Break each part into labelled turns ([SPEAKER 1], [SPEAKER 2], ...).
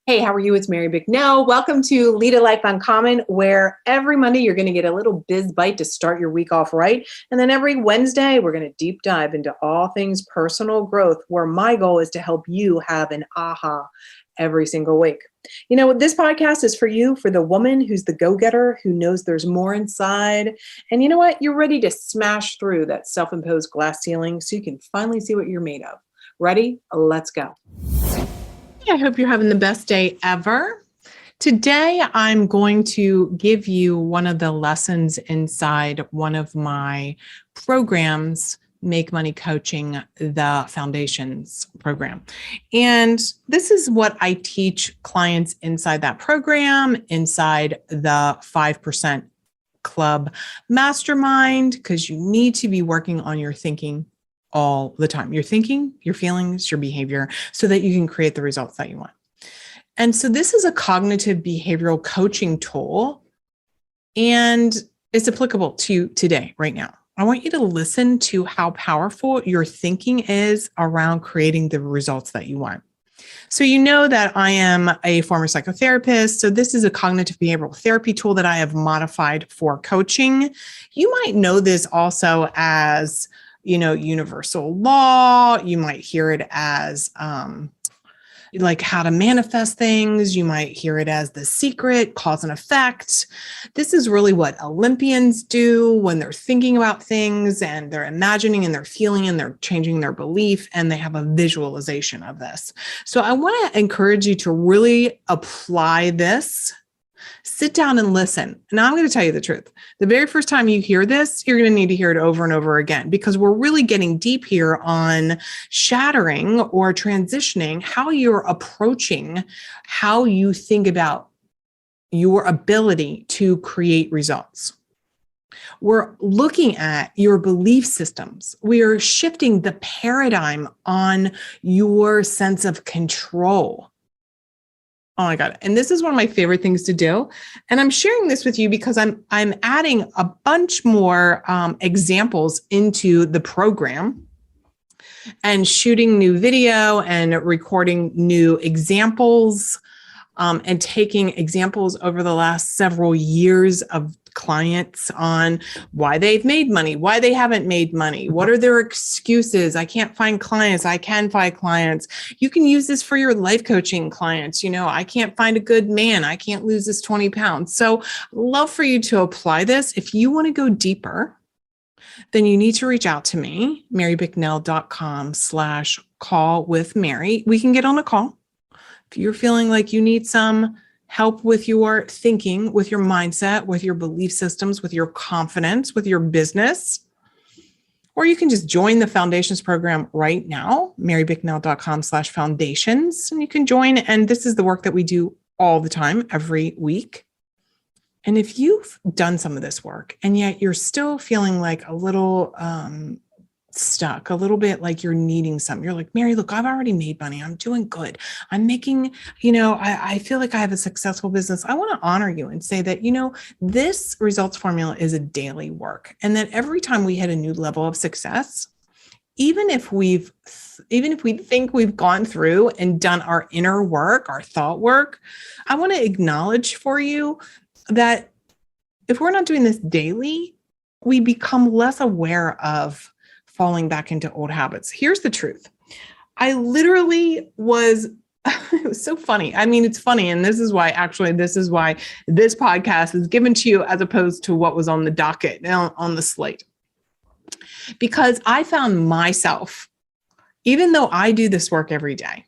[SPEAKER 1] Hey, how are you? It's Mary Bicknell. Welcome to Lead a Life Uncommon, where every Monday you're going to get a little biz bite to start your week off right. And then every Wednesday, we're going to deep dive into all things personal growth, where my goal is to help you have an aha every single week. You know, this podcast is for you, for the woman who's the go-getter, who knows there's more inside. And you know what? You're ready to smash through that self-imposed glass ceiling so you can finally see what you're made of. Ready? Let's go. I hope you're having the best day ever. Today, I'm going to give you one of the lessons inside one of my programs, Make Money Coaching, the Foundations program. And this is what I teach clients inside that program, inside the 5% Club Mastermind, because you need to be working on your thinking all the time. Your thinking, your feelings, your behavior, so that you can create the results that you want. And so this is a cognitive behavioral coaching tool, and it's applicable to you today, right now. I want you to listen to how powerful your thinking is around creating the results that you want. So you know that I am a former psychotherapist. So this is a cognitive behavioral therapy tool that I have modified for coaching. You might know this also as universal law. You might hear it as like how to manifest things. You might hear it as the secret, cause and effect. This is really what Olympians do when they're thinking about things and they're imagining and they're feeling and they're changing their belief, and they have a visualization of this. So I want to encourage you to really apply this. Sit down and listen. Now, I'm going to tell you the truth. The very first time you hear this, you're going to need to hear it over and over again, because we're really getting deep here on shattering or transitioning how you're approaching how you think about your ability to create results. We're looking at your belief systems. We are shifting the paradigm on your sense of control. Oh my God. And this is one of my favorite things to do. And I'm sharing this with you because I'm adding a bunch more examples into the program, and shooting new video and recording new examples, and taking examples over the last several years of clients on why they've made money, why they haven't made money, what are their excuses. I can't find clients. I can find clients. You can use this for your life coaching clients. I can't find a good man. I can't lose this 20 pounds. So I'd love for you to apply this. If you want to go deeper, then you need to reach out to me, marybicknell.com/call with Mary. We can get on a call. If you're feeling like you need some help with your thinking, with your mindset, with your belief systems, with your confidence, with your business, or you can just join the Foundations program right now, marybicknell.com/foundations, and you can join. And this is the work that we do all the time, every week. And if you've done some of this work and yet you're still feeling like a little stuck, a little bit like you're needing something, you're like, Mary, look, I've already made money. I'm doing good. I'm making, I feel like I have a successful business. I want to honor you and say that, this results formula is a daily work. And that every time we hit a new level of success, even if we think we've gone through and done our inner work, our thought work, I want to acknowledge for you that if we're not doing this daily, we become less aware of falling back into old habits. Here's the truth. I literally was, it was so funny. I mean, it's funny. And this is why this podcast is given to you as opposed to what was on the docket, on the slate. Because I found myself, even though I do this work every day,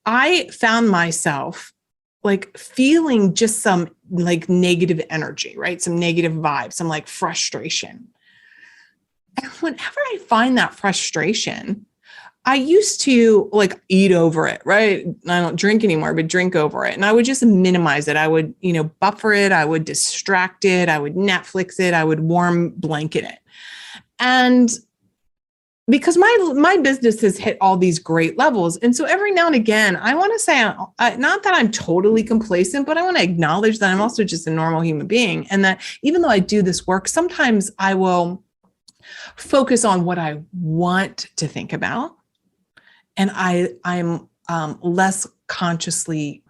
[SPEAKER 1] I found myself like feeling just some like negative energy, right? Some negative vibes, some like frustration. And whenever I find that frustration, I used to like eat over it, right? I don't drink anymore, but drink over it. And I would just minimize it. I would, buffer it. I would distract it. I would Netflix it. I would warm blanket it. And because my business has hit all these great levels. And so every now and again, I want to say, not that I'm totally complacent, but I want to acknowledge that I'm also just a normal human being. And that even though I do this work, sometimes I will focus on what I want to think about. And I'm less consciously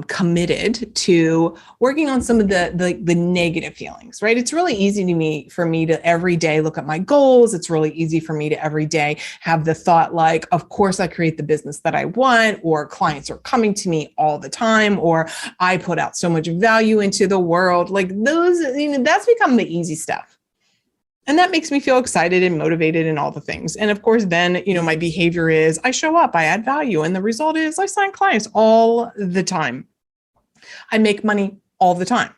[SPEAKER 1] committed to working on some of the negative feelings, right? It's really easy for me to every day look at my goals. It's really easy for me to every day have the thought like, of course I create the business that I want, or clients are coming to me all the time, or I put out so much value into the world. Like those, that's become the easy stuff. And that makes me feel excited and motivated and all the things. And of course, then, my behavior is I show up, I add value. And the result is I sign clients all the time. I make money all the time.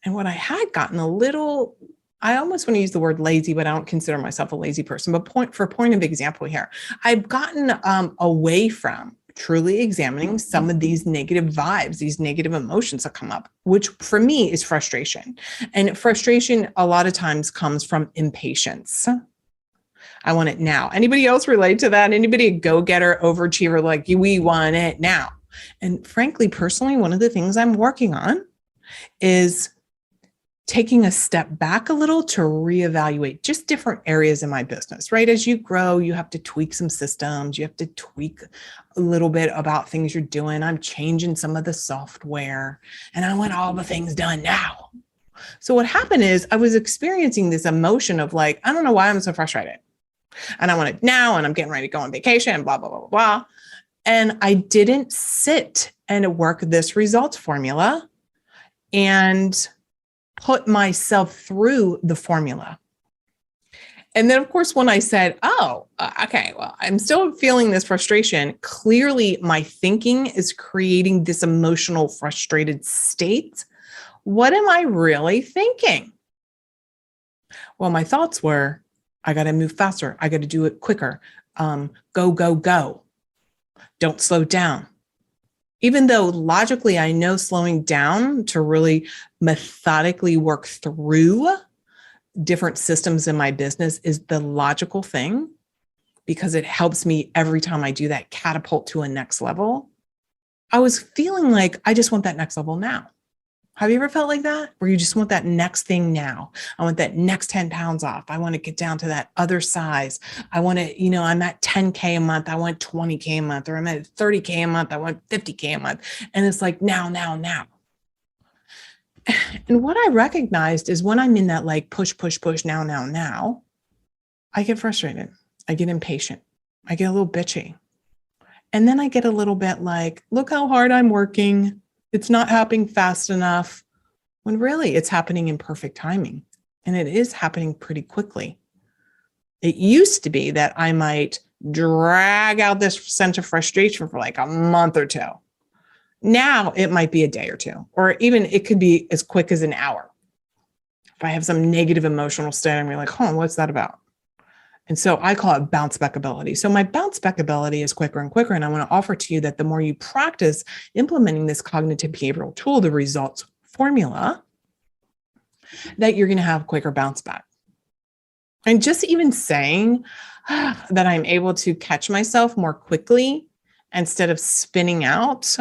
[SPEAKER 1] And what I had gotten I almost want to use the word lazy, but I don't consider myself a lazy person. But point of example here, I've gotten away from truly examining some of these negative vibes, these negative emotions that come up, which for me is frustration. And frustration a lot of times comes from impatience. I want it now. Anybody else relate to that? Anybody a go-getter, overachiever, like we want it now? And frankly, personally, one of the things I'm working on is taking a step back a little to reevaluate just different areas in my business, right? As you grow, you have to tweak some systems. You have to tweak a little bit about things you're doing. I'm changing some of the software and I want all the things done now. So what happened is I was experiencing this emotion of like, I don't know why I'm so frustrated and I want it now and I'm getting ready to go on vacation and blah, blah, blah, blah, blah. And I didn't sit and work this results formula and put myself through the formula. And then, of course, when I said, okay, well, I'm still feeling this frustration. Clearly, my thinking is creating this emotional, frustrated state. What am I really thinking? Well, my thoughts were, I got to move faster. I got to do it quicker. Go, go, go. Don't slow down. Even though logically, I know slowing down to really methodically work through different systems in my business is the logical thing because it helps me every time I do that catapult to a next level. I was feeling like I just want that next level now. Have you ever felt like that? Where you just want that next thing now. I want that next 10 pounds off. I want to get down to that other size. I want to, I'm at 10K a month. I want 20K a month, or I'm at 30K a month. I want 50K a month. And it's like now, now, now. And what I recognized is when I'm in that like push, now, now, now, I get frustrated. I get impatient. I get a little bitchy. And then I get a little bit like, look how hard I'm working. It's not happening fast enough, when really it's happening in perfect timing. And it is happening pretty quickly. It used to be that I might drag out this sense of frustration for like a month or two. Now it might be a day or two, or even it could be as quick as an hour. If I have some negative emotional state, I'm like, what's that about? And so I call it bounce back ability. So my bounce back ability is quicker and quicker. And I want to offer to you that the more you practice implementing this cognitive behavioral tool, the results formula, that you're going to have quicker bounce back. And just even saying that I'm able to catch myself more quickly instead of spinning out,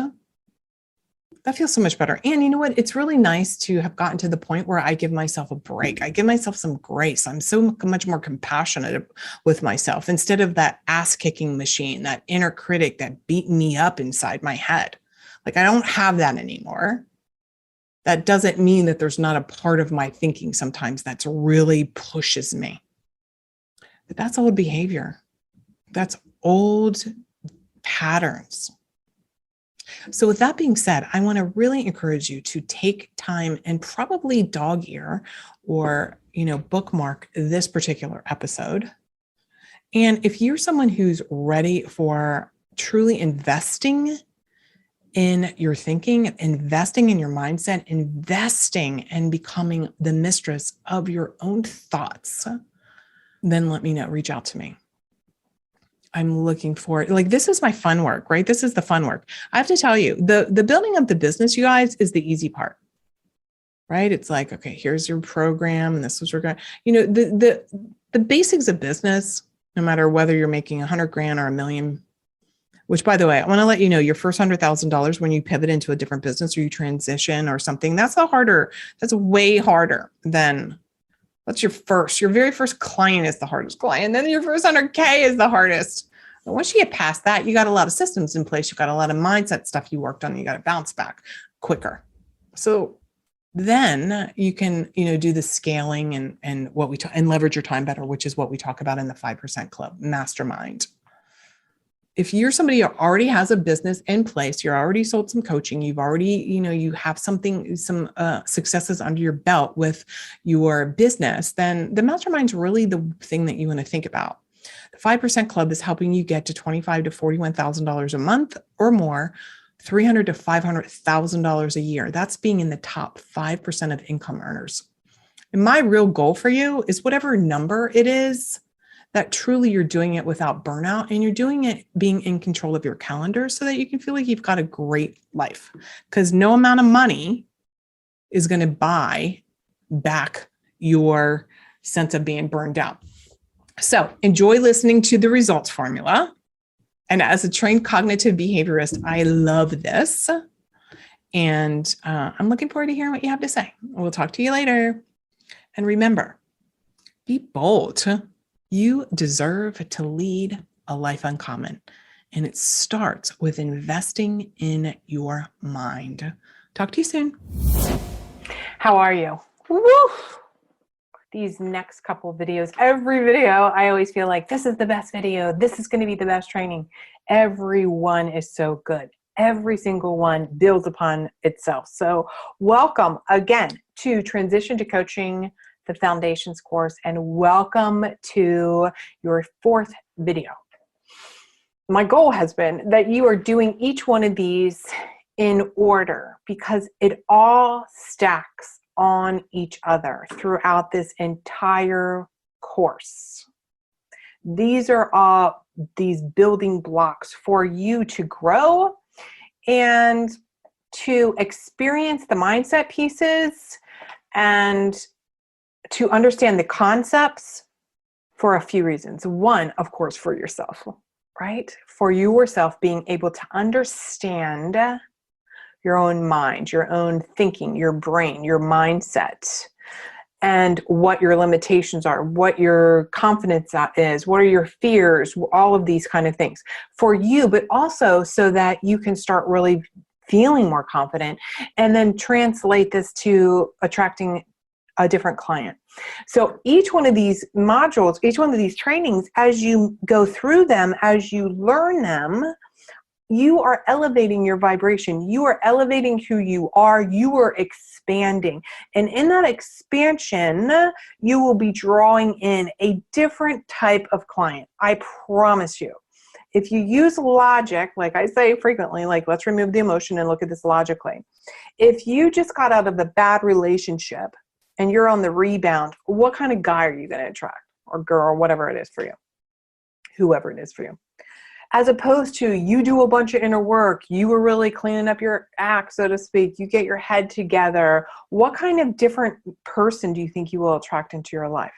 [SPEAKER 1] that feels so much better. And you know what? It's really nice to have gotten to the point where I give myself a break. I give myself some grace. I'm so much more compassionate with myself instead of that ass-kicking machine, that inner critic that beat me up inside my head. Like I don't have that anymore. That doesn't mean that there's not a part of my thinking sometimes that's really pushes me. But that's old behavior. That's old patterns. So with that being said, I want to really encourage you to take time and probably dog ear or, bookmark this particular episode. And if you're someone who's ready for truly investing in your thinking, investing in your mindset, investing and becoming the mistress of your own thoughts, then let me know, reach out to me. I'm looking for this is my fun work, right? This is the fun work. I have to tell you, the building of the business, you guys, is the easy part, right? It's like, okay, here's your program, and this was your guy. The basics of business, no matter whether you're making $100,000 or $1 million, which by the way, I want to let you know your first $100,000 when you pivot into a different business or you transition or something, that's way harder than your very first client is the hardest client. And then your first 100K is the hardest,
[SPEAKER 2] But once you get past that, you got a lot of systems in place. You've got a lot of mindset stuff you worked on. You got to bounce back quicker. So then you can, do the scaling and what we and leverage your time better, which is what we talk about in the 5% Club mastermind. If you're somebody who already has a business in place, you're already sold some coaching, you've already, you have some successes under your belt with your business, then the mastermind's really the thing that you want to think about. The 5% Club is helping you get to $25,000 to $41,000 a month or more, $300,000 to $500,000 a year. That's being in the top 5% of income earners. And my real goal for you is whatever number it is, that truly you're doing it without burnout and you're doing it being in control of your calendar so that you can feel like you've got a great life. Because no amount of money is going to buy back your sense of being burned out. So enjoy listening to the results formula. And as a trained cognitive behaviorist, I love this. And I'm looking forward to hearing what you have to say. We'll talk to you later. And remember, be bold. You deserve to lead a life uncommon. And it starts with investing in your mind. Talk to you soon.
[SPEAKER 1] How are you? Woo! These next couple of videos, every video, I always feel like this is the best video. This is going to be the best training. Every one is so good. Every single one builds upon itself. So welcome again to Transition to Coaching, the Foundations course, and welcome to your 4th video. My goal has been that you are doing each one of these in order because it all stacks on each other throughout this entire course. These are all these building blocks for you to grow and to experience the mindset pieces and to understand the concepts for a few reasons. One, of course, for yourself, right? For yourself being able to understand your own mind, your own thinking, your brain, your mindset, and what your limitations are, what your confidence is, what are your fears, all of these kind of things for you, but also so that you can start really feeling more confident and then translate this to attracting a different client. So each one of these modules, each one of these trainings, as you go through them, as you learn them, you are elevating your vibration. You are elevating who you are. You are expanding. And in that expansion, you will be drawing in a different type of client. I promise you. If you use logic, like I say frequently, like let's remove the emotion and look at this logically. If you just got out of the bad relationship and you're on the rebound, what kind of guy are you going to attract? Or girl, whatever it is for you. Whoever it is for you. As opposed to you do a bunch of inner work, you were really cleaning up your act, so to speak, you get your head together. What kind of different person do you think you will attract into your life?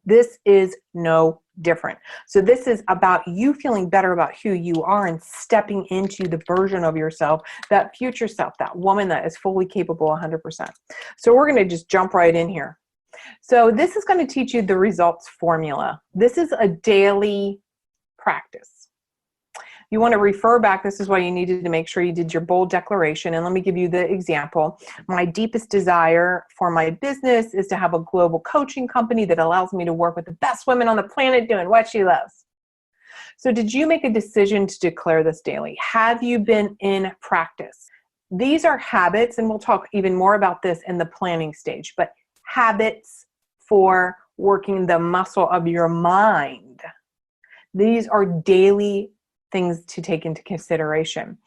[SPEAKER 1] This is no different. So this is about you feeling better about who you are and stepping into the version of yourself, that future self, that woman that is fully capable 100%. So we're going to just jump right in here. So this is going to teach you the results formula. This is a daily practice. You want to refer back. This is why you needed to make sure you did your bold declaration. And let me give you the example. My deepest desire for my business is to have a global coaching company that allows me to work with the best women on the planet doing what she loves. So did you make a decision to declare this daily? Have you been in practice? These are habits, and we'll talk even more about this in the planning stage, but habits for working the muscle of your mind. These are daily things to take into consideration.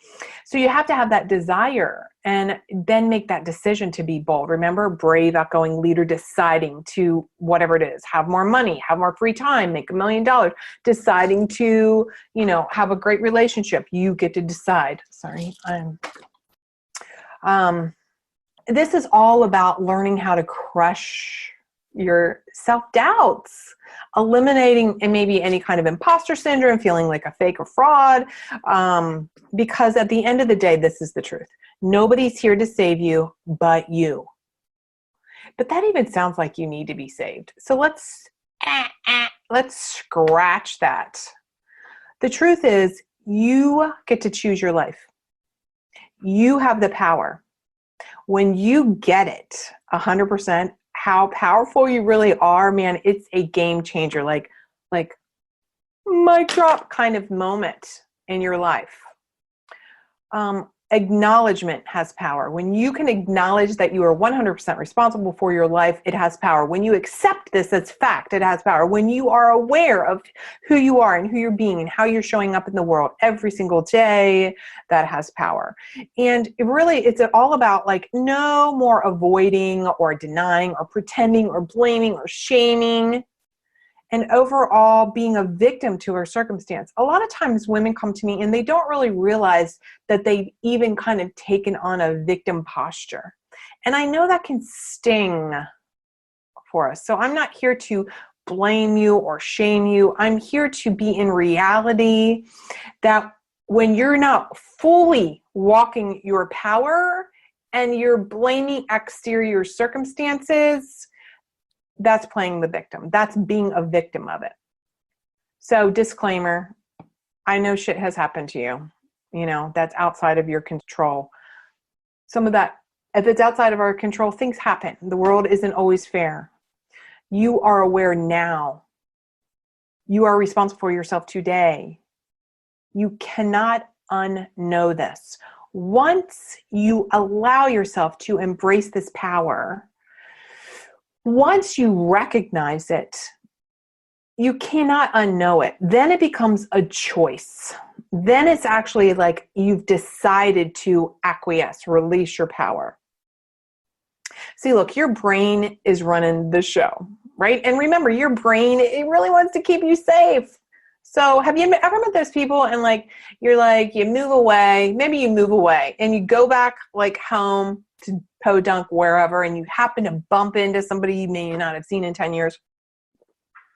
[SPEAKER 1] So you have to have that desire and then make that decision to be bold. Remember, brave, outgoing leader deciding to whatever it is, have more money, have more free time, make $1 million, deciding to, have a great relationship. You get to decide. Sorry, this is all about learning how to crush your self-doubts, eliminating and maybe any kind of imposter syndrome, feeling like a fake or fraud, because at the end of the day, this is the truth. Nobody's here to save you but you. But that even sounds like you need to be saved. So let's scratch that.
[SPEAKER 2] The truth is, you get to choose your life. You have the power. When you get it 100%, how powerful you really are, man, it's a game changer. Like mic drop kind of moment in your life. Acknowledgement has power. When you can acknowledge that you are 100% responsible for your life, it has power. When you accept this as fact, it has power. When you are aware of who you are and who you're being and how you're showing up in the world every single day, that has power. And it's all about like no more avoiding or denying or pretending or blaming or shaming. And overall being a victim to her circumstance. A lot of times women come to me and they don't really realize that they've even kind of taken on a victim posture. And I know that can sting for us. So I'm not here to blame you or shame you. I'm here to be in reality that when you're not fully walking your power and you're blaming exterior circumstances, that's playing the victim. That's being a victim of it. So disclaimer, I know shit has happened to you. You know, that's outside of your control. Some of that, if it's outside of our control, things happen. The world isn't always fair. You are aware now. You are responsible for yourself today. You cannot unknow this. Once you allow yourself to embrace this power, once you recognize it, you cannot unknow it. Then it becomes a choice. Then it's actually like you've decided to acquiesce, release your power. See, look, your brain is running the show, right? And remember, your brain, it really wants to keep you safe. So have you ever met those people and like, you're like, you move away, maybe you move away and you go back like home to Podunk, wherever, and you happen to bump into somebody you may not have seen in 10 years.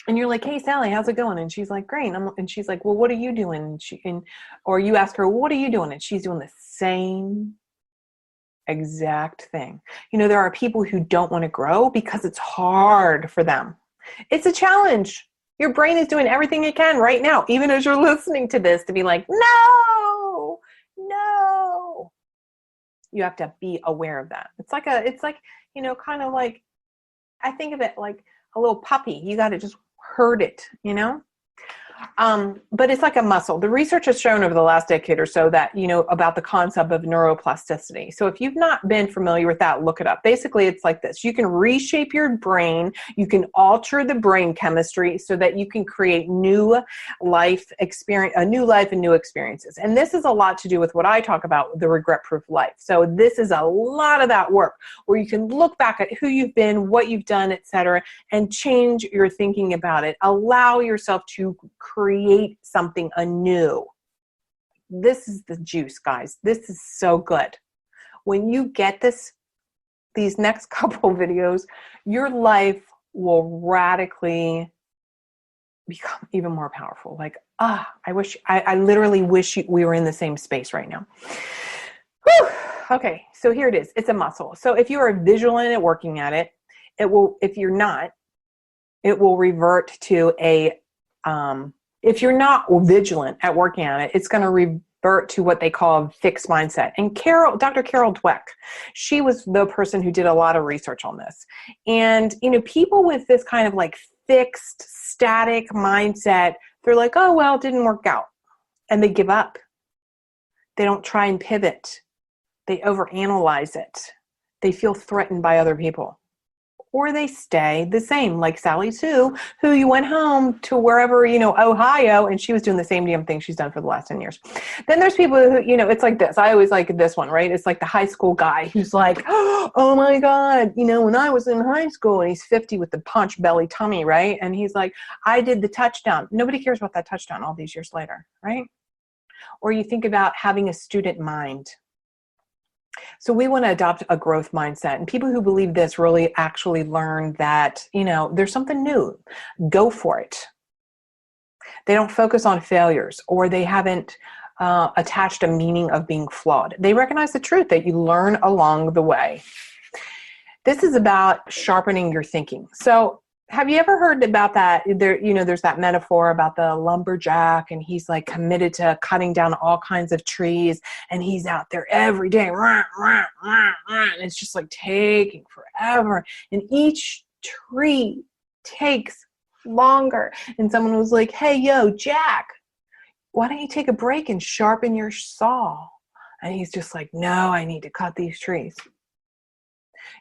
[SPEAKER 2] And you're like, hey, Sally, how's it going? And she's like, great. And she's like, well, what are you doing? Or you ask her, what are you doing? And she's doing the same exact thing. You know, there are people who don't want to grow because it's hard for them. It's a challenge. Your brain is doing everything it can right now, even as you're listening to this, to be like, no. You have to be aware of that. It's like, you know, kind of like, I think of it like a little puppy. You got to just herd it, you know? But it's like a muscle. The research has shown over the last decade or so that, you know, about the concept of neuroplasticity. So if you've not been familiar with that, look it up. Basically, it's like this. You can reshape your brain. You can alter the brain chemistry so that you can create new life experience, a new life and new experiences. And this is a lot to do with what I talk about, the regret-proof life. So this is a lot of that work where you can look back at who you've been, what you've done, etc., and change your thinking about it. Allow yourself to create something anew. This is the juice, guys. This is so good. When you get these next couple videos, your life will radically become even more powerful. Like, I literally wish we were in the same space right now. Whew. Okay, so here it is. It's a muscle. So if you are vigilant at working at it, it will, if you're not, it will revert to if you're not vigilant at working on it, it's going to revert to what they call a fixed mindset. And Dr. Carol Dweck, she was the person who did a lot of research on this. And, you know, people with this kind of like fixed, static mindset, they're like, oh, well, it didn't work out. And they give up. They don't try and pivot. They overanalyze it. They feel threatened by other people. Or they stay the same, like Sally Sue, who you went home to wherever, you know, Ohio, and she was doing the same damn thing she's done for the last 10 years. Then there's people who, you know, it's like this. I always like this one, right? It's like the high school guy who's like, oh my God, you know, when I was in high school, and he's 50 with the punch belly tummy, right? And he's like, I did the touchdown. Nobody cares about that touchdown all these years later, right? Or you think about having a student mind. So we want to adopt a growth mindset, and people who believe this really actually learn that, you know, there's something new. Go for it. They don't focus on failures, or they haven't attached a meaning of being flawed. They recognize the truth that you learn along the way. This is about sharpening your thinking. So Have you ever heard about that? There's that metaphor about the lumberjack, and he's like committed to cutting down all kinds of trees, and he's out there every day, and it's just like taking forever. And each tree takes longer. And someone was like, hey, yo, Jack, why don't you take a break and sharpen your saw? And he's just like, no, I need to cut these trees.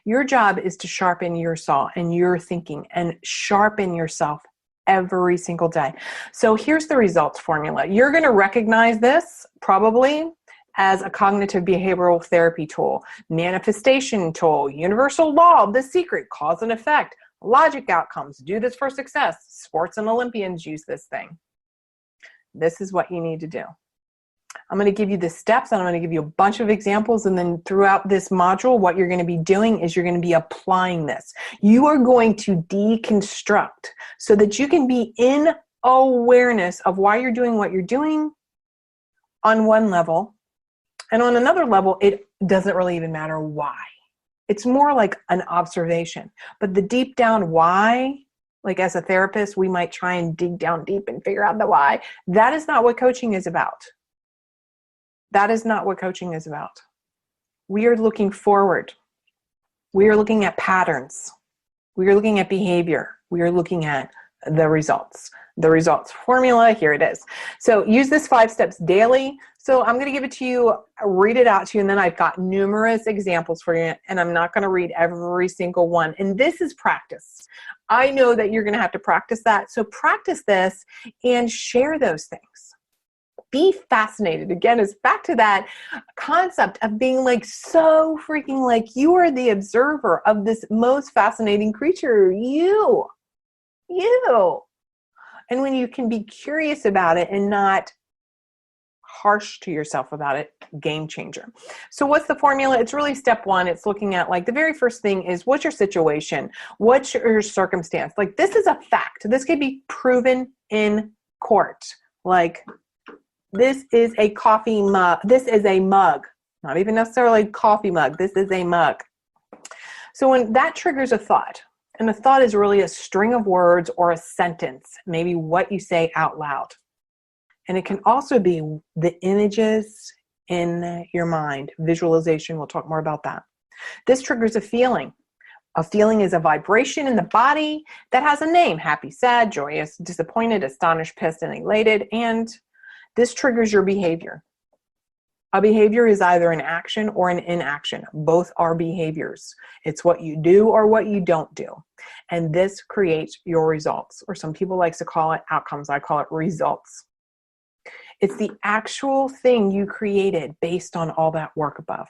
[SPEAKER 2] Your job is to sharpen your saw and your thinking and sharpen yourself every single day. So here's the results formula. You're going to recognize this probably as a cognitive behavioral therapy tool, manifestation tool, universal law of the secret, cause and effect, logic outcomes, do this for success. Sports and Olympians use this thing. This is what you need to do. I'm going to give you the steps, and I'm going to give you a bunch of examples, and then throughout this module, what you're going to be doing is you're going to be applying this. You are going to deconstruct so that you can be in awareness of why you're doing what you're doing on one level, and on another level, it doesn't really even matter why. It's more like an observation. But the deep down why, like as a therapist, we might try and dig down deep and figure out the why. That is not what coaching is about. That is not what coaching is about. We are looking forward. We are looking at patterns. We are looking at behavior. We are looking at the results. The results formula, here it is. So use this 5 steps daily. So I'm going to give it to you, read it out to you, and then I've got numerous examples for you, and I'm not going to read every single one. And this is practice. I know that you're going to have to practice that. So practice this and share those things. Be fascinated. Again, it's back to that concept of being like so freaking like you are the observer of this most fascinating creature, you. And when you can be curious about it and not harsh to yourself about it, game changer. So what's the formula? It's really step 1. It's looking at like the very first thing is what's your situation? What's your circumstance? Like this is a fact. This can be proven in court. Like this is a coffee mug. This is a mug. Not even necessarily a coffee mug. This is a mug. So when that triggers a thought, and the thought is really a string of words or a sentence, maybe what you say out loud. And it can also be the images in your mind, visualization. We'll talk more about that. This triggers a feeling. A feeling is a vibration in the body that has a name: happy, sad, joyous, disappointed, astonished, pissed, and elated. And this triggers your behavior. A behavior is either an action or an inaction. Both are behaviors. It's what you do or what you don't do. And this creates your results, or some people like to call it outcomes. I call it results. It's the actual thing you created based on all that work above.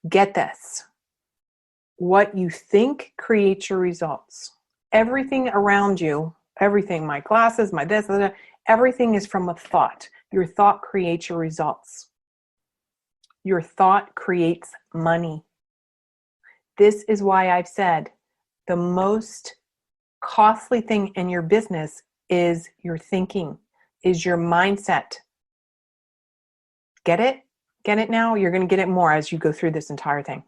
[SPEAKER 2] Get this. What you think creates your results. Everything around you, everything, my glasses, my this, everything is from a thought. Your thought creates your results. Your thought creates money. This is why I've said the most costly thing in your business is your thinking, is your mindset. Get it? Get it now? You're going to get it more as you go through this entire thing.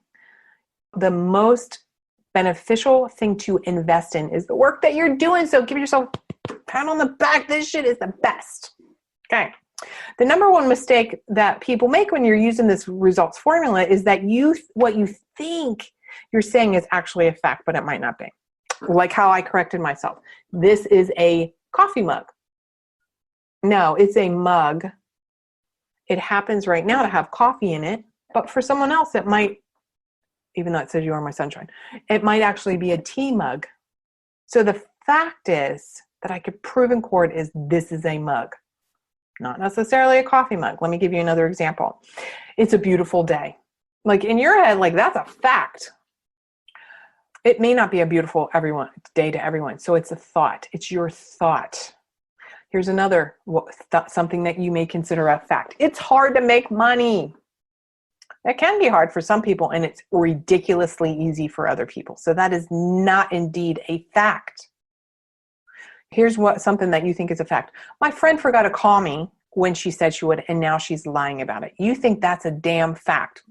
[SPEAKER 2] The most beneficial thing to invest in is the work that you're doing. So give yourself a pat on the back. This shit is the best. Okay. The number one mistake that people make when you're using this results formula is that what you think you're saying is actually a fact, but it might not be. Like how I corrected myself. This is a coffee mug. No, it's a mug. It happens right now to have coffee in it, but for someone else it might, even though it says you are my sunshine, it might actually be a tea mug. So the fact is that I could prove in court is this is a mug. Not necessarily a coffee mug. Let me give you another example. It's a beautiful day. Like in your head, like that's a fact. It may not be a beautiful day to everyone. So it's a thought. It's your thought. Here's another something that you may consider a fact. It's hard to make money. That can be hard for some people, and it's ridiculously easy for other people. So that is not indeed a fact. Here's something that you think is a fact. My friend forgot to call me when she said she would, and now she's lying about it. You think that's a damn fact.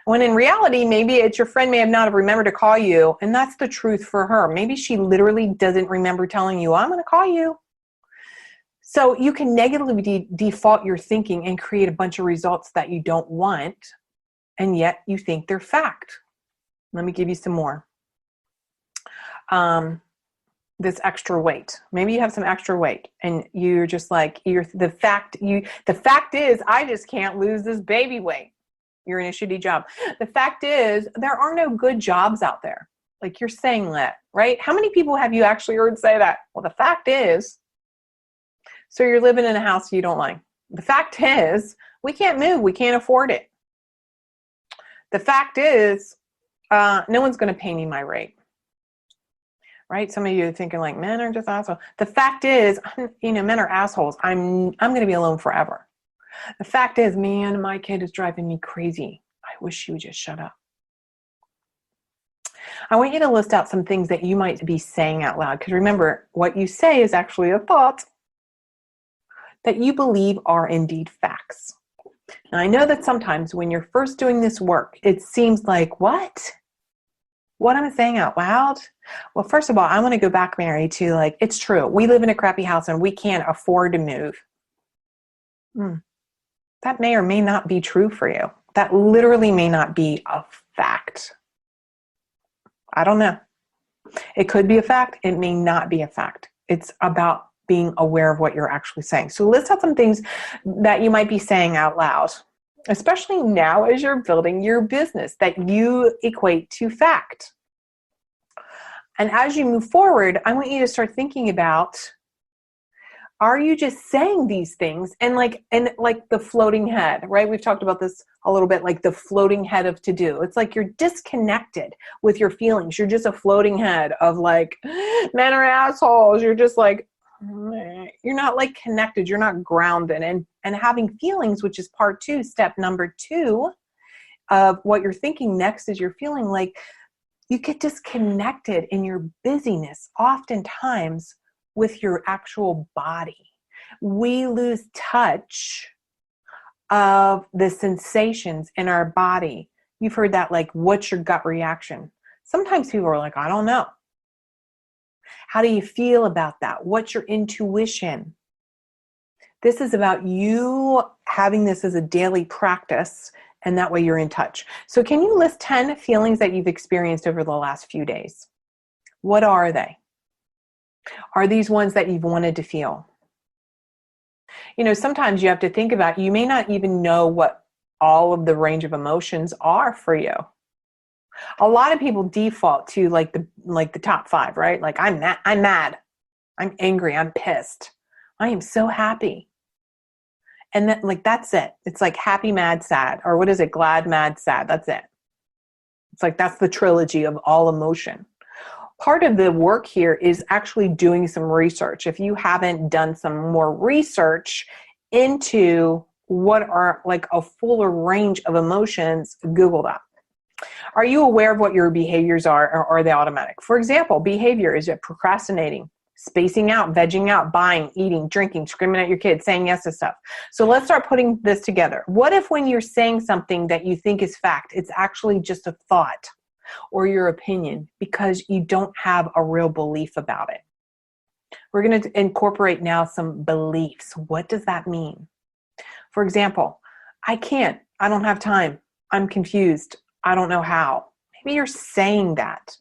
[SPEAKER 2] When in reality, maybe it's your friend may have not have remembered to call you, and that's the truth for her. Maybe she literally doesn't remember telling you, I'm going to call you. So you can negatively default your thinking and create a bunch of results that you don't want, and yet you think they're fact. Let me give you some more. This extra weight. Maybe you have some extra weight and you're just like, the fact is, I just can't lose this baby weight. You're in a shitty job. The fact is, there are no good jobs out there. Like, you're saying that, right? How many people have you actually heard say that? Well, the fact is, so you're living in a house you don't like. The fact is, we can't move. We can't afford it. The fact is, no one's going to pay me my rate. Right? Some of you are thinking like, men are just assholes. The fact is, men are assholes. I'm going to be alone forever. The fact is, man, my kid is driving me crazy. I wish she would just shut up. I want you to list out some things that you might be saying out loud. Because remember, what you say is actually a thought that you believe are indeed facts. Now, I know that sometimes when you're first doing this work, it seems like, what? What am I saying out loud? Well, first of all, I want to go back, Mary, to like, it's true. We live in a crappy house and we can't afford to move. That may or may not be true for you. That literally may not be a fact. I don't know. It could be a fact. It may not be a fact. It's about being aware of what you're actually saying. So list out some things that you might be saying out loud, especially now as you're building your business, that you equate to fact. And as you move forward, I want you to start thinking about, are you just saying these things and like the floating head, right? We've talked about this a little bit, like the floating head of to do. It's like you're disconnected with your feelings. You're just a floating head of like, men are assholes. You're just like, you're not like connected. You're not grounded. And having feelings, which is part 2, step number 2 of what you're thinking next is you're feeling like you get disconnected in your busyness oftentimes with your actual body. We lose touch of the sensations in our body. You've heard that, like, what's your gut reaction? Sometimes people are like, I don't know. How do you feel about that? What's your intuition? This is about you having this as a daily practice, and that way you're in touch. So can you list 10 feelings that you've experienced over the last few days? What are they? Are these ones that you've wanted to feel? Sometimes you have to think about, you may not even know what all of the range of emotions are for you. A lot of people default to like the top 5, right? Like, I'm mad, I'm angry, I'm pissed, I am so happy. And then, like, that's it. It's like happy, mad, sad, or what is it? Glad, mad, sad. That's it. It's like, that's the trilogy of all emotion. Part of the work here is actually doing some research. If you haven't done some more research into what are like a fuller range of emotions, Google that. Are you aware of what your behaviors are, or are they automatic? For example, behavior is procrastinating, spacing out, vegging out, buying, eating, drinking, screaming at your kids, saying yes to stuff. So let's start putting this together. What if when you're saying something that you think is fact, it's actually just a thought or your opinion because you don't have a real belief about it? We're going to incorporate now some beliefs. What does that mean? For example, I can't, I don't have time, I'm confused, I don't know how. Maybe you're saying that.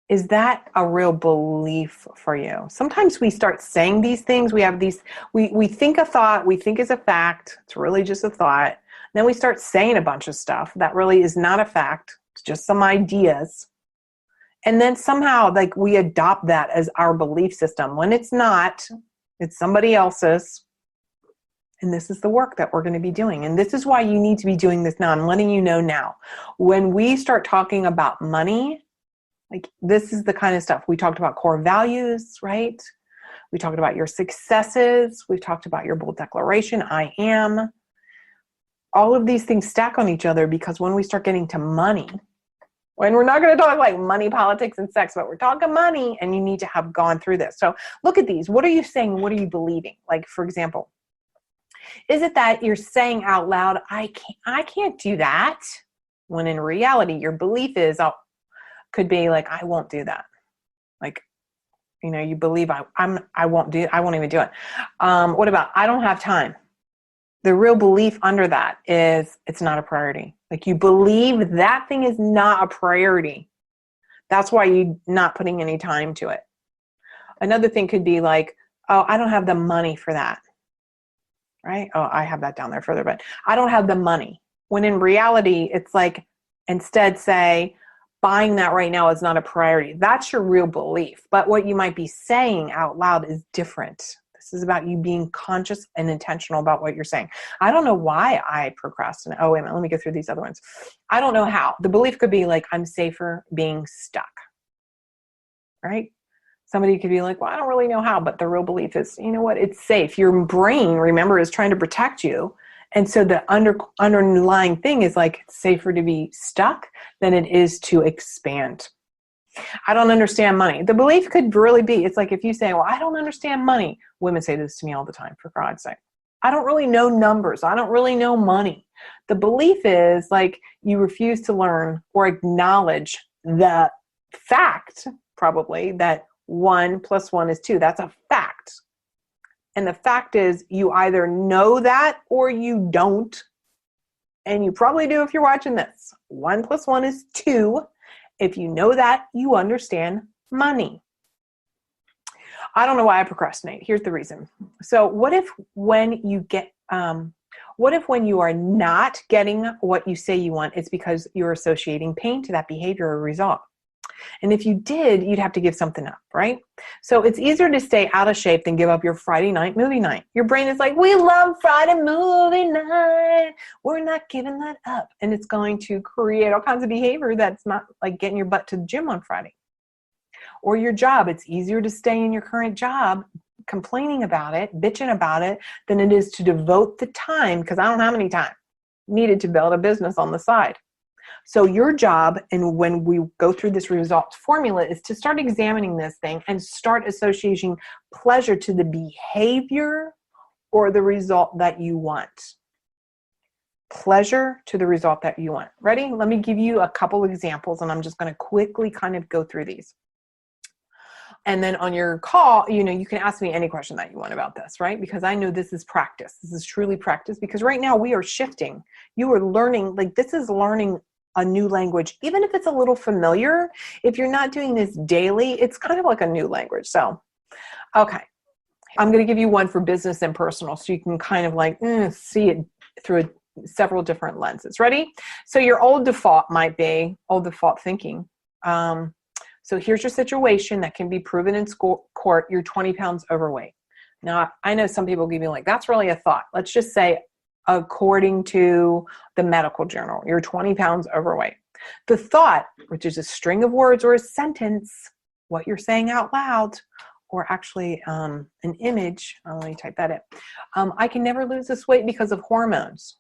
[SPEAKER 2] Is that a real belief for you? Sometimes we start saying these things. We have these, we think a thought, we think is a fact. It's really just a thought. Then we start saying a bunch of stuff that really is not a fact. It's just some ideas. And then somehow like we adopt that as our belief system when it's not, it's somebody else's. And this is the work that we're going to be doing. And this is why you need to be doing this now. I'm letting you know now. When we start talking about money, like this is the kind of stuff we talked about, core values, right? We talked about your successes. We've talked about your bold declaration, I am. All of these things stack on each other because when we start getting to money, when we're not going to talk like money, politics, and sex, but we're talking money, and you need to have gone through this. So look at these. What are you saying? What are you believing? Like, for example,
[SPEAKER 1] Is it that you're saying out loud, I can't do that? When in reality, your belief is, could be like, I won't do that. Like, you believe I won't even do it. What about, I don't have time? The real belief under that is it's not a priority. Like, you believe that thing is not a priority. That's why you're not putting any time to it. Another thing could be like, oh, I don't have the money for that. Right? Oh, I have that down there further, but I don't have the money. When in reality, it's like, instead say, buying that right now is not a priority. That's your real belief. But what you might be saying out loud is different. This is about you being conscious and intentional about what you're saying. I don't know why I procrastinate. Oh, wait a minute. Let me go through these other ones. I don't know how. The belief could be like, I'm safer being stuck. Right? Somebody could be like, well, I don't really know how, but the real belief is, you know what? It's safe. Your brain, remember, is trying to protect you. And so the underlying thing is like, it's safer to be stuck than it is to expand. I don't understand money. The belief could really be, it's like if you say, well, I don't understand money. Women say this to me all the time, for God's sake. I don't really know numbers. I don't really know money. The belief is like you refuse to learn or acknowledge the fact, probably, that 1 + 1 is 2. That's a fact. And the fact is, you either know that or you don't. And you probably do if you're watching this. 1 + 1 is 2. If you know that, you understand money. I don't know why I procrastinate. Here's the reason. So what if when you are not getting what you say you want, it's because you're associating pain to that behavior or result? And if you did, you'd have to give something up, right? So it's easier to stay out of shape than give up your Friday night movie night. Your brain is like, we love Friday movie night. We're not giving that up. And it's going to create all kinds of behavior that's not like getting your butt to the gym on Friday. Or your job. It's easier to stay in your current job complaining about it, bitching about it, than it is to devote the time, because I don't have any time, needed to build a business on the side. So your job, and when we go through this results formula, is to start examining this thing and start associating pleasure to the behavior or the result that you want. Pleasure to the result that you want. Ready? Let me give you a couple examples, and I'm just going to quickly kind of go through these. And then on your call, you can ask me any question that you want about this, right? Because I know this is practice. This is truly practice, because right now we are shifting. You are learning, like this is learning a new language, even if it's a little familiar. If you're not doing this daily, it's kind of like a new language. So, okay. I'm going to give you one for business and personal, so you can kind of like see it through several different lenses. Ready? So your old default might be old default thinking. So here's your situation that can be proven in court. You're 20 pounds overweight. Now, I know some people give me like, that's really a thought. Let's just say, according to the medical journal, you're 20 pounds overweight. The thought, which is a string of words or a sentence, what you're saying out loud, or actually an image. Let me type that in. I can never lose this weight because of hormones.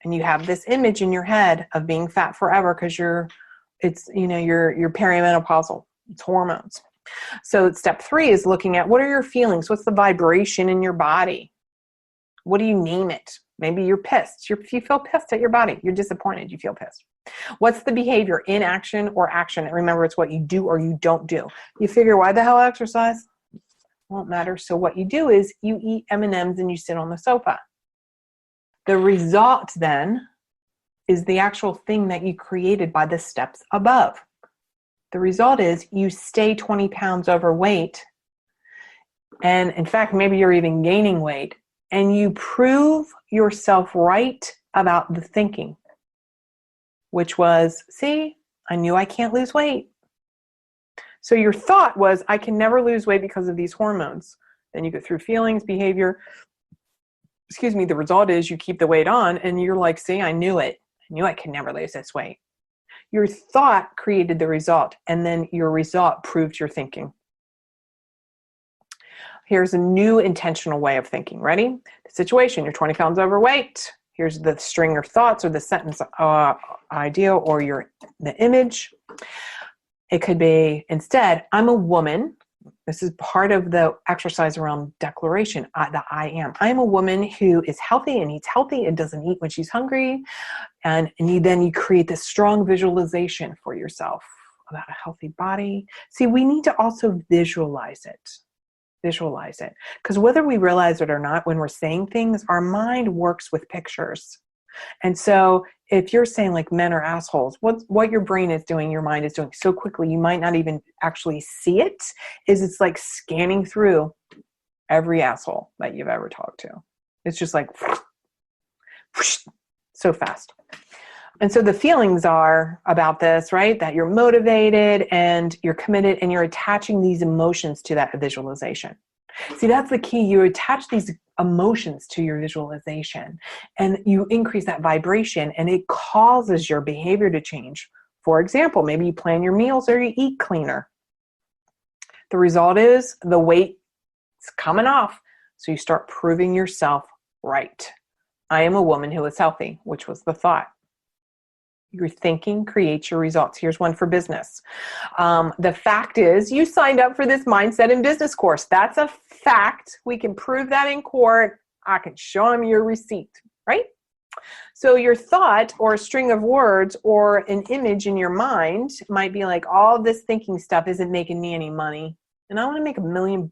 [SPEAKER 1] And you have this image in your head of being fat forever because you're perimenopausal. It's hormones. So step 3 is looking at, what are your feelings? What's the vibration in your body? What do you name it? Maybe you're pissed. You feel pissed at your body. You're disappointed. You feel pissed. What's the behavior, inaction or action? And remember, it's what you do or you don't do. You figure, why the hell exercise? Won't matter. So what you do is you eat M&Ms and you sit on the sofa. The result then is the actual thing that you created by the steps above. The result is you stay 20 pounds overweight. And in fact, maybe you're even gaining weight. And you prove yourself right about the thinking, which was, see, I knew I can't lose weight. So your thought was, I can never lose weight because of these hormones. Then you go through feelings, behavior. The result is you keep the weight on and you're like, see, I knew it. I knew I could never lose this weight. Your thought created the result, and then your result proved your thinking. Here's a new intentional way of thinking. Ready? The situation, you're 20 pounds overweight. Here's the string of thoughts or the sentence idea or the image. It could be, instead, I'm a woman
[SPEAKER 2] This is part of the exercise around declaration, the I am. I am a woman who is healthy and eats healthy and doesn't eat when she's hungry. And then you create this strong visualization for yourself about a healthy body. See, we need to also visualize it. Visualize it. Because whether we realize it or not, when we're saying things, our mind works with pictures. And so if you're saying like men are assholes, what your brain is doing, your mind is doing so quickly, you might not even actually see it, is it's like scanning through every asshole that you've ever talked to. It's just like so fast. And so the feelings are about this, right? That you're motivated and you're committed and you're attaching these emotions to that visualization. See, that's the key. You attach these emotions to your visualization and you increase that vibration and it causes your behavior to change. For example, maybe you plan your meals or you eat cleaner. The result is the weight is coming off. So you start proving yourself right. I am a woman who is healthy, which was the thought. Your thinking creates your results. Here's one for business. The fact is you signed up for this mindset and business course. That's a fact. We can prove that in court. I can show them your receipt, right? So your thought or a string of words or an image in your mind might be like, all this thinking stuff isn't making me any money. And I want to make $1 million.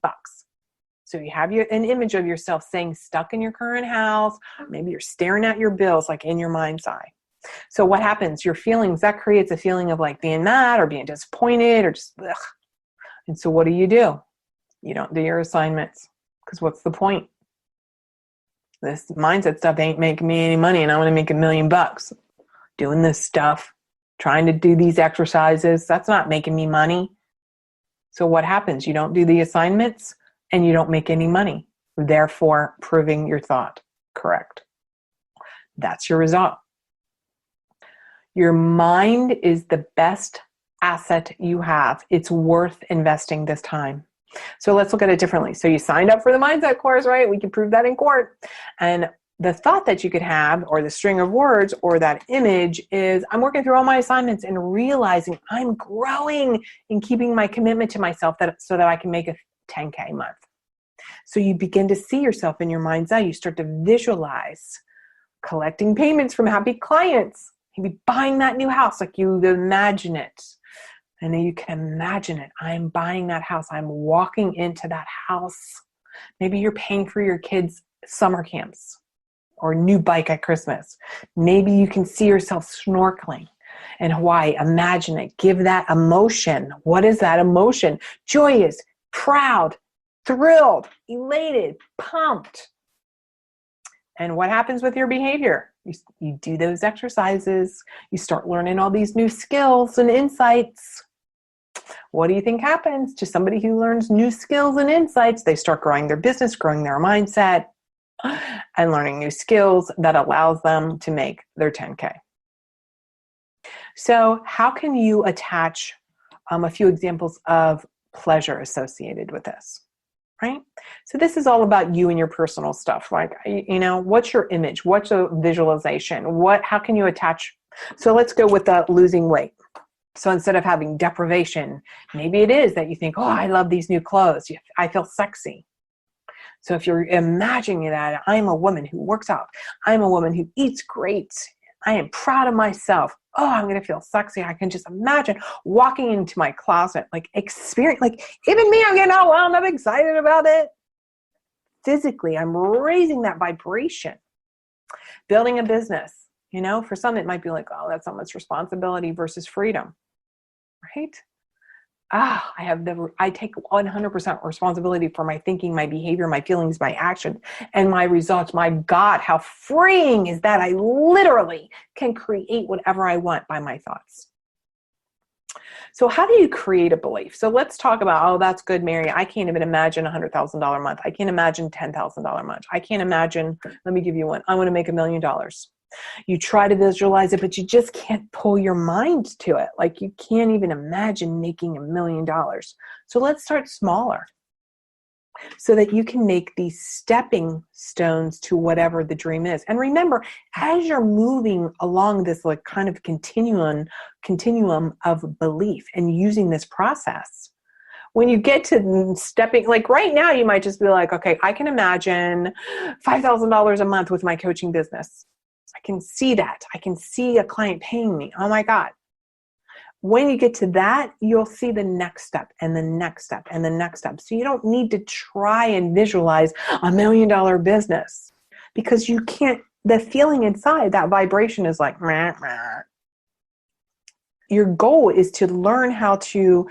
[SPEAKER 2] So you have an image of yourself saying stuck in your current house. Maybe you're staring at your bills like in your mind's eye. So what happens? Your feelings, that creates a feeling of like being mad or being disappointed or just ugh. And so what do? You don't do your assignments because what's the point? This mindset stuff ain't making me any money and I want to make $1 million. Doing this stuff, trying to do these exercises, that's not making me money. So what happens? You don't do the assignments and you don't make any money. Therefore, proving your thought correct. That's your result. Your mind is the best asset you have. It's worth investing this time. So let's look at it differently. So you signed up for the mindset course, right? We can prove that in court. And the thought that you could have, or the string of words, or that image is, I'm working through all my assignments and realizing I'm growing and keeping my commitment to myself so that I can make a $10K a month. So you begin to see yourself in your mind's eye. You start to visualize collecting payments from happy clients. Maybe buying that new house like you imagine it. And then you can imagine it. I'm buying that house. I'm walking into that house. Maybe you're paying for your kids' summer camps or new bike at Christmas. Maybe you can see yourself snorkeling in Hawaii. Imagine it. Give that emotion. What is that emotion? Joyous, proud, thrilled, elated, pumped. And what happens with your behavior? You do those exercises. You start learning all these new skills and insights. What do you think happens to somebody who learns new skills and insights? They start growing their business, growing their mindset, and learning new skills that allows them to make their 10K. So how can you attach a few examples of pleasure associated with this? Right? So this is all about you and your personal stuff. Like, what's your image? What's a visualization? How can you attach? So let's go with the losing weight. So instead of having deprivation, maybe it is that you think, oh, I love these new clothes. I feel sexy. So if you're imagining that I'm a woman who works out, I'm a woman who eats great, I am proud of myself. Oh, I'm going to feel sexy. I can just imagine walking into my closet, like experience, like even me, I'm getting all wound up, excited about it. Physically, I'm raising that vibration. Building a business, for some it might be like, oh, that's so much responsibility versus freedom, right? I take 100% responsibility for my thinking, my behavior, my feelings, my action, and my results. My God, how freeing is that? I literally can create whatever I want by my thoughts. So how do you create a belief? So let's talk about, oh, that's good, Mary. I can't even imagine $100,000 a month. I can't imagine $10,000 a month. I can't imagine, let me give you one. I want to make $1 million. You try to visualize it, but you just can't pull your mind to it. Like you can't even imagine making $1 million. So let's start smaller so that you can make these stepping stones to whatever the dream is. And remember, as you're moving along this like kind of continuum of belief and using this process, when you get to stepping, like right now, you might just be like, okay, I can imagine $5,000 a month with my coaching business. I can see that. I can see a client paying me. Oh my God. When you get to that, you'll see the next step and the next step and the next step. So you don't need to try and visualize $1 million business because you can't, the feeling inside, that vibration is like, meh, meh. Your goal is to learn how to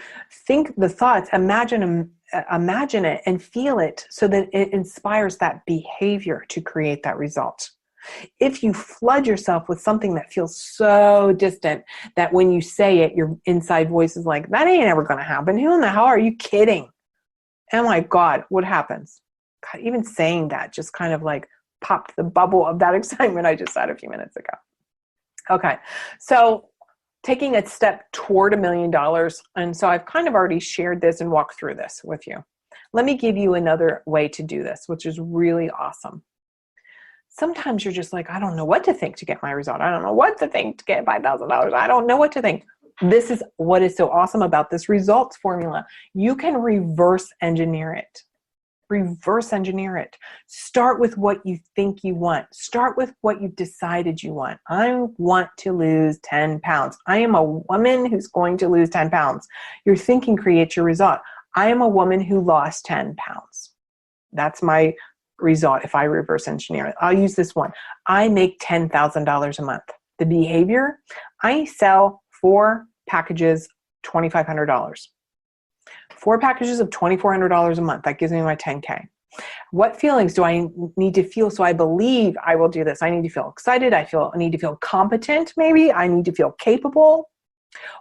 [SPEAKER 2] think the thoughts, imagine it and feel it so that it inspires that behavior to create that result. If you flood yourself with something that feels so distant that when you say it, your inside voice is like, that ain't ever going to happen. Who in the hell are you kidding? Oh my God, what happens? God, even saying that just kind of like popped the bubble of that excitement I just had a few minutes ago. Okay, so taking a step toward $1 million. And so I've kind of already shared this and walked through this with you. Let me give you another way to do this, which is really awesome. Sometimes you're just like, I don't know what to think to get my result. I don't know what to think to get $5,000. I don't know what to think. This is what is so awesome about this results formula. You can reverse engineer it. Reverse engineer it. Start with what you think you want. Start with what you've decided you want. I want to lose 10 pounds. I am a woman who's going to lose 10 pounds. Your thinking creates your result. I am a woman who lost 10 pounds. That's my result if I reverse engineer it. I'll use this one. I make $10,000 a month. The behavior, I sell 4 packages, $2,500. 4 packages of $2,400 a month. That gives me my 10K. What feelings do I need to feel so I believe I will do this? I need to feel excited. I need to feel competent maybe. I need to feel capable.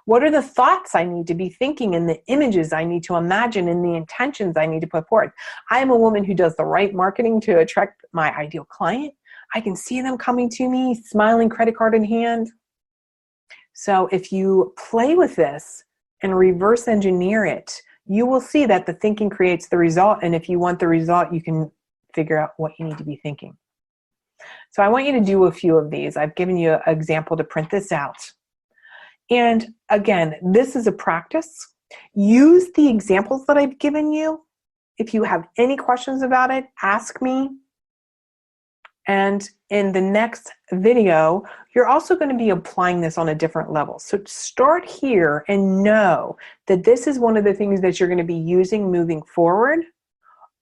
[SPEAKER 2] What are the thoughts I need to be thinking and the images I need to imagine and the intentions I need to put forth? I am a woman who does the right marketing to attract my ideal client. I can see them coming to me, smiling, credit card in hand. So if you play with this and reverse engineer it, you will see that the thinking creates the result. And if you want the result, you can figure out what you need to be thinking. So I want you to do a few of these. I've given you an example to print this out. And again, this is a practice. Use the examples that I've given you. If you have any questions about it, ask me. And in the next video, you're also going to be applying this on a different level. So start here and know that this is one of the things that you're going to be using moving forward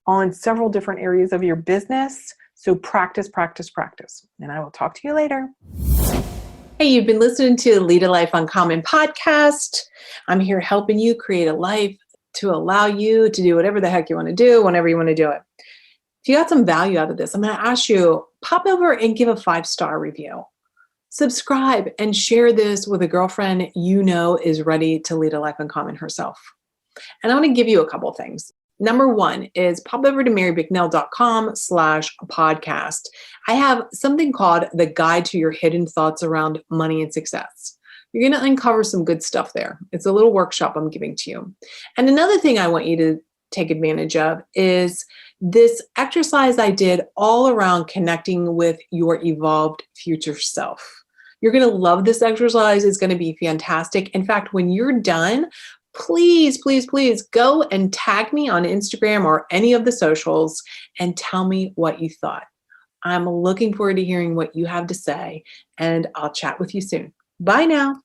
[SPEAKER 2] on several different areas of your business. So practice, practice, practice. And I will talk to you later.
[SPEAKER 1] Hey, you've been listening to the Lead a Life Uncommon podcast. I'm here helping you create a life to allow you to do whatever the heck you want to do, whenever you want to do it. If you got some value out of this, I'm going to ask you, pop over and give a 5-star review. Subscribe and share this with a girlfriend you know is ready to lead a life uncommon herself. And I want to give you a couple of things. Number 1 is pop over to marybicknell.com/podcast. I have something called the Guide to Your Hidden Thoughts Around Money and Success. You're going to uncover some good stuff there. It's a little workshop I'm giving to you. And another thing I want you to take advantage of is this exercise I did all around connecting with your evolved future self. You're going to love this exercise. It's going to be fantastic. In fact, when you're done, please, please, please go and tag me on Instagram or any of the socials and tell me what you thought. I'm looking forward to hearing what you have to say, and I'll chat with you soon. Bye now.